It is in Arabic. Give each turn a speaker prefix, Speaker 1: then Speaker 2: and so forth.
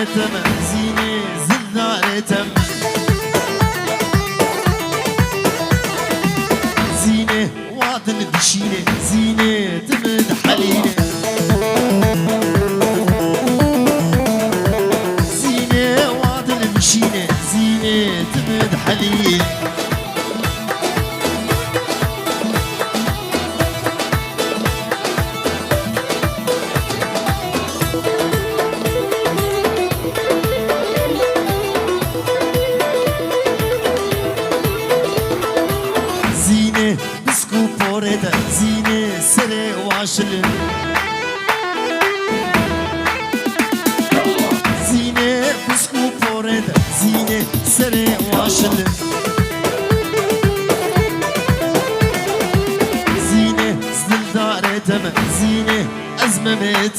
Speaker 1: تم زينة زلدار تم زينة وعدن بشينة زينة تمد حليلة زينة وعدن بشينة زينة تمد حليلة زينة بسكو بوريدا زينة سري وعشل زينة بسكو بوريدا زينة سري وعشل زينة زلدار تم زينة أزمة